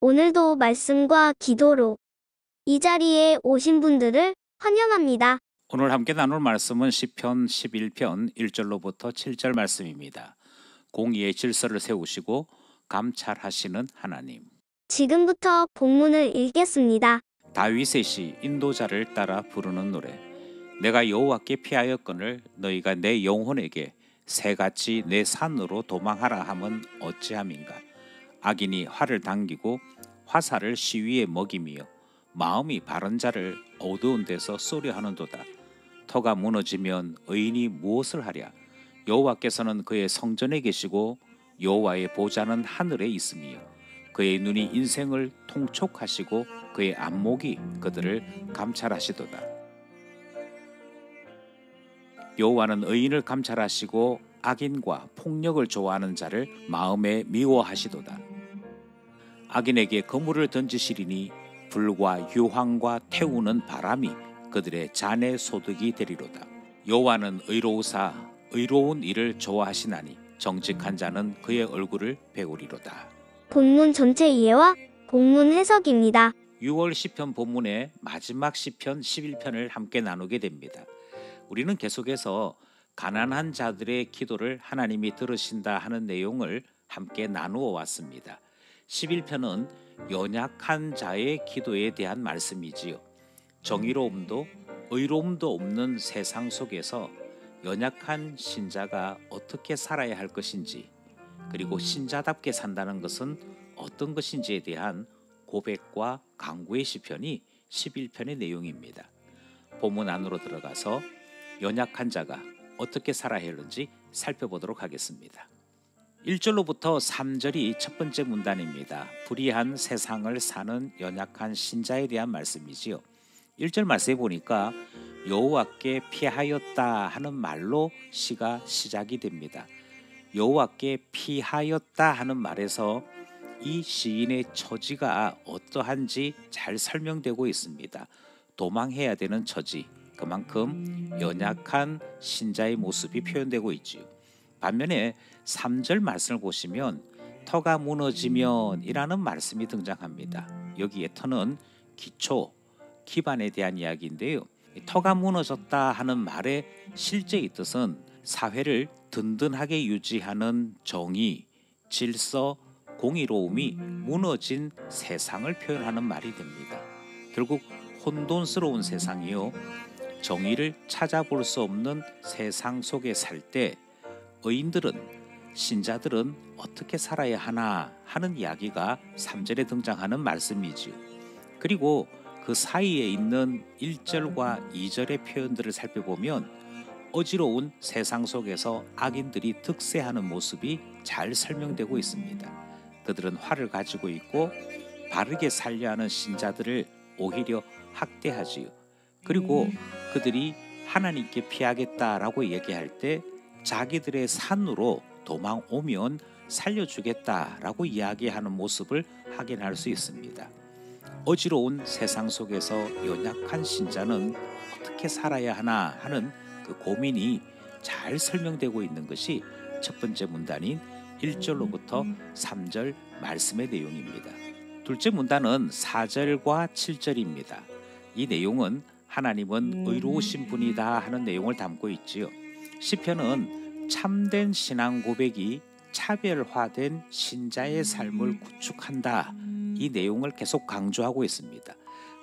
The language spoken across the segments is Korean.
오늘도 말씀과 기도로 이 자리에 오신 분들을 환영합니다. 오늘 함께 나눌 말씀은 시편 11편 1절로부터 7절 말씀입니다. 공의의 질서를 세우시고 감찰하시는 하나님. 지금부터 본문을 읽겠습니다. 다윗의 시 인도자를 따라 부르는 노래. 내가 여호와께 피하였거늘 너희가 내 영혼에게 새같이 내 산으로 도망하라 함은 어찌함인가. 악인이 활을 당기고 화살을 시위에 먹이며 마음이 바른 자를 어두운 데서 쏘려 하는도다. 터가 무너지면 의인이 무엇을 하랴. 여호와께서는 그의 성전에 계시고 여호와의 보좌는 하늘에 있으며 그의 눈이 인생을 통촉하시고 그의 안목이 그들을 감찰하시도다. 여호와는 의인을 감찰하시고 악인과 폭력을 좋아하는 자를 마음에 미워하시도다. 악인에게 그물을 던지시리니 불과 유황과 태우는 바람이 그들의 잔의 소득이 되리로다. 여호와는 의로우사 의로운 일을 좋아하시나니 정직한 자는 그의 얼굴을 배우리로다. 본문 전체 이해와 본문 해석입니다. 6월 시편 본문의 마지막 시편 11편을 함께 나누게 됩니다. 우리는 계속해서 가난한 자들의 기도를 하나님이 들으신다 하는 내용을 함께 나누어 왔습니다. 11편은 연약한 자의 기도에 대한 말씀이지요. 정의로움도 의로움도 없는 세상 속에서 연약한 신자가 어떻게 살아야 할 것인지, 그리고 신자답게 산다는 것은 어떤 것인지에 대한 고백과 강구의 시편이 11편의 내용입니다. 본문 안으로 들어가서 연약한 자가 어떻게 살아야 하는지 살펴보도록 하겠습니다. 1절로부터 3절이 첫 번째 문단입니다. 불의한 세상을 사는 연약한 신자에 대한 말씀이지요. 1절 말씀에 보니까 여호와께 피하였다 하는 말로 시가 시작이 됩니다. 여호와께 피하였다 하는 말에서 이 시인의 처지가 어떠한지 잘 설명되고 있습니다. 도망해야 되는 처지, 그만큼 연약한 신자의 모습이 표현되고 있지요. 반면에 3절 말씀을 보시면 터가 무너지면 이라는 말씀이 등장합니다. 여기에 터는 기초, 기반에 대한 이야기인데요. 터가 무너졌다 하는 말의 실제의 뜻은 사회를 든든하게 유지하는 정의, 질서, 공의로움이 무너진 세상을 표현하는 말이 됩니다. 결국 혼돈스러운 세상이요, 정의를 찾아볼 수 없는 세상 속에 살 때 의인들은, 신자들은 어떻게 살아야 하나 하는 이야기가 3절에 등장하는 말씀이지요. 그리고 그 사이에 있는 1절과 2절의 표현들을 살펴보면 어지러운 세상 속에서 악인들이 득세하는 모습이 잘 설명되고 있습니다. 그들은 활을 가지고 있고 바르게 살려 하는 신자들을 오히려 학대하지요. 그리고 그들이 하나님께 피하겠다라고 얘기할 때 자기들의 산으로 도망오면 살려주겠다라고 이야기하는 모습을 확인할 수 있습니다. 어지러운 세상 속에서 연약한 신자는 어떻게 살아야 하나 하는 그 고민이 잘 설명되고 있는 것이 첫 번째 문단인 1절로부터 3절 말씀의 내용입니다. 둘째 문단은 4절과 7절입니다. 이 내용은 하나님은 의로우신 분이다 하는 내용을 담고 있지요. 시편은 참된 신앙 고백이 차별화된 신자의 삶을 구축한다, 이 내용을 계속 강조하고 있습니다.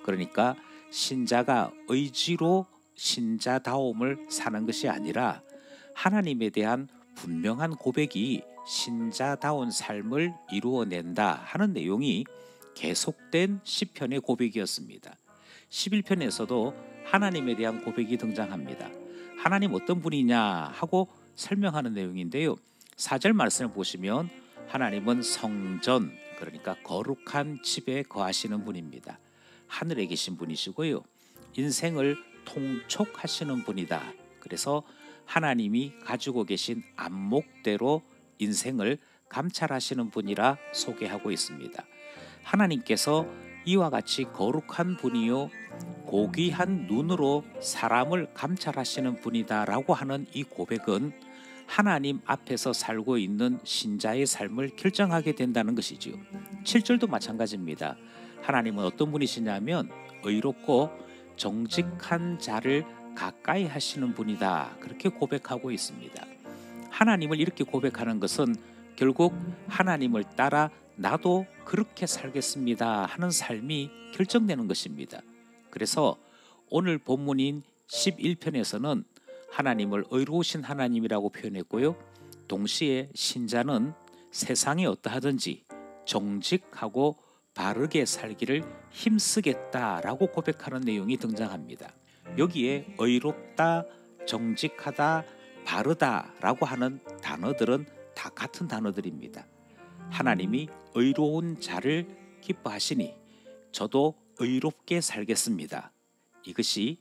그러니까 신자가 의지로 신자다움을 사는 것이 아니라 하나님에 대한 분명한 고백이 신자다운 삶을 이루어낸다 하는 내용이 계속된 시편의 고백이었습니다. 11편에서도 하나님에 대한 고백이 등장합니다. 하나님 어떤 분이냐 하고 설명하는 내용인데요. 4절 말씀을 보시면 하나님은 성전, 그러니까 거룩한 집에 거하시는 분입니다. 하늘에 계신 분이시고요, 인생을 통촉하시는 분이다. 그래서 하나님이 가지고 계신 안목대로 인생을 감찰하시는 분이라 소개하고 있습니다. 하나님께서 이와 같이 거룩한 분이요 고귀한 눈으로 사람을 감찰하시는 분이다라고 하는 이 고백은 하나님 앞에서 살고 있는 신자의 삶을 결정하게 된다는 것이지요. 7절도 마찬가지입니다. 하나님은 어떤 분이시냐면 의롭고 정직한 자를 가까이 하시는 분이다. 그렇게 고백하고 있습니다. 하나님을 이렇게 고백하는 것은 결국 하나님을 따라 나도 그렇게 살겠습니다 하는 삶이 결정되는 것입니다. 그래서 오늘 본문인 11편에서는 하나님을 의로우신 하나님이라고 표현했고요. 동시에 신자는 세상이 어떠하든지 정직하고 바르게 살기를 힘쓰겠다라고 고백하는 내용이 등장합니다. 여기에 의롭다, 정직하다, 바르다라고 하는 단어들은 다 같은 단어들입니다. 하나님이 의로운 자를 기뻐하시니 저도 의롭게 살겠습니다. 이것이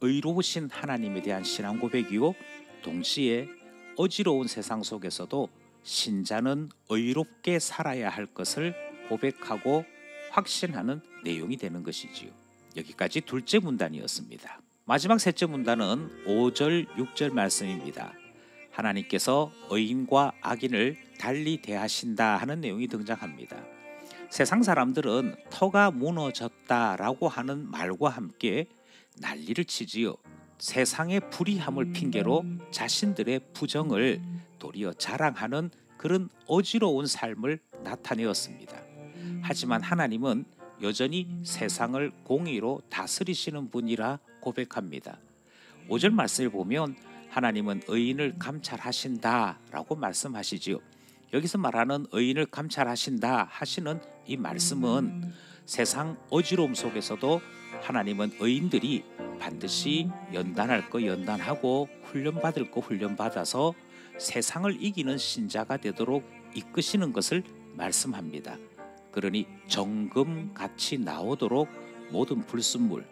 의로우신 하나님에 대한 신앙 고백이요, 동시에 어지러운 세상 속에서도 신자는 의롭게 살아야 할 것을 고백하고 확신하는 내용이 되는 것이지요. 여기까지 둘째 문단이었습니다. 마지막 셋째 문단은 5절, 6절 말씀입니다. 하나님께서 의인과 악인을 달리 대하신다 하는 내용이 등장합니다. 세상 사람들은 터가 무너졌다라고 하는 말과 함께 난리를 치지요. 세상의 불의함을 핑계로 자신들의 부정을 도리어 자랑하는 그런 어지러운 삶을 나타내었습니다. 하지만 하나님은 여전히 세상을 공의로 다스리시는 분이라 고백합니다. 5절 말씀을 보면 하나님은 의인을 감찰하신다라고 말씀하시지요. 여기서 말하는 의인을 감찰하신다 하시는 이 말씀은 세상 어지러움 속에서도 하나님은 의인들이 반드시 연단할 거 연단하고 훈련받을 거 훈련받아서 세상을 이기는 신자가 되도록 이끄시는 것을 말씀합니다. 그러니 정금같이 나오도록 모든 불순물,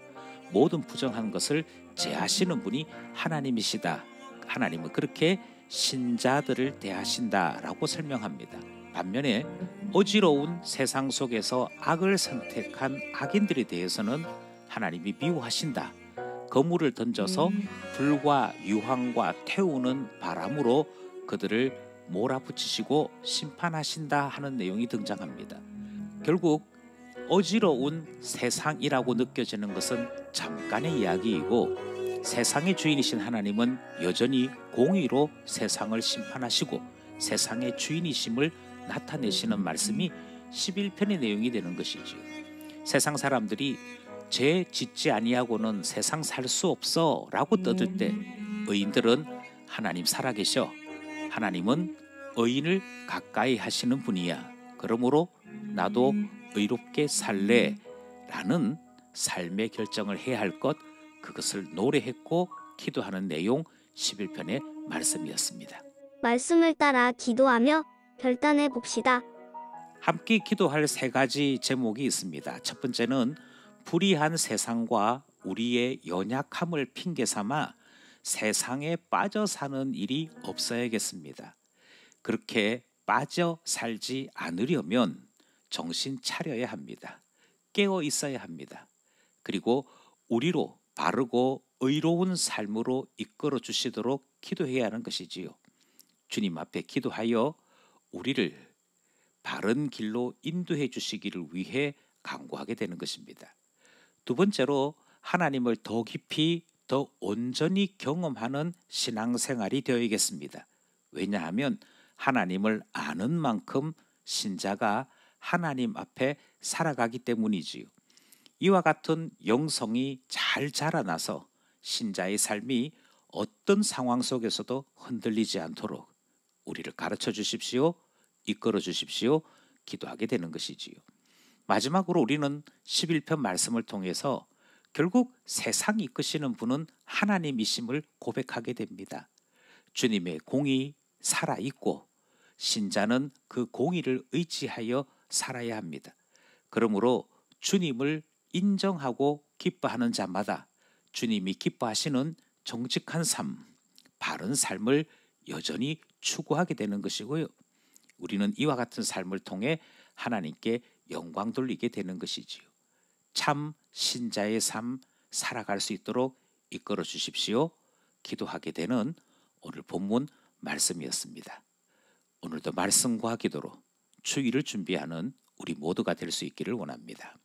모든 부정한 것을 제하시는 분이 하나님이시다. 하나님은 그렇게 신자들을 대하신다라고 설명합니다. 반면에 어지러운 세상 속에서 악을 선택한 악인들에 대해서는 하나님이 미워하신다. 거물을 던져서 불과 유황과 태우는 바람으로 그들을 몰아붙이시고 심판하신다 하는 내용이 등장합니다. 결국 어지러운 세상이라고 느껴지는 것은 잠깐의 이야기이고 세상의 주인이신 하나님은 여전히 공의로 세상을 심판하시고 세상의 주인이심을 나타내시는 말씀이 11편의 내용이 되는 것이지요. 세상 사람들이 죄 짓지 아니하고는 세상 살 수 없어 라고 떠들 때 의인들은 하나님 살아계셔. 하나님은 의인을 가까이 하시는 분이야. 그러므로 나도 의롭게 살래 라는 삶의 결정을 해야 할 것, 그것을 노래했고 기도하는 내용 11편의 말씀이었습니다. 말씀을 따라 기도하며 결단해 봅시다. 함께 기도할 세 가지 제목이 있습니다. 첫 번째는 불의한 세상과 우리의 연약함을 핑계 삼아 세상에 빠져 사는 일이 없어야겠습니다. 그렇게 빠져 살지 않으려면 정신 차려야 합니다. 깨어 있어야 합니다. 그리고 우리로 바르고 의로운 삶으로 이끌어 주시도록 기도해야 하는 것이지요. 주님 앞에 기도하여 우리를 바른 길로 인도해 주시기를 위해 간구하게 되는 것입니다. 두 번째로 하나님을 더 깊이 더 온전히 경험하는 신앙생활이 되어야겠습니다. 왜냐하면 하나님을 아는 만큼 신자가 하나님 앞에 살아가기 때문이지요. 이와 같은 영성이 잘 자라나서 신자의 삶이 어떤 상황 속에서도 흔들리지 않도록 우리를 가르쳐 주십시오. 이끌어 주십시오. 기도하게 되는 것이지요. 마지막으로 우리는 11편 말씀을 통해서 결국 세상 이끄시는 분은 하나님이심을 고백하게 됩니다. 주님의 공의 살아있고 신자는 그 공의를 의지하여 살아야 합니다. 그러므로 주님을 인정하고 기뻐하는 자마다 주님이 기뻐하시는 정직한 삶, 바른 삶을 여전히 추구하게 되는 것이고요. 우리는 이와 같은 삶을 통해 하나님께 영광 돌리게 되는 것이지요. 참 신자의 삶 살아갈 수 있도록 이끌어 주십시오. 기도하게 되는 오늘 본문 말씀이었습니다. 오늘도 말씀과 기도로 주일을 준비하는 우리 모두가 될 수 있기를 원합니다.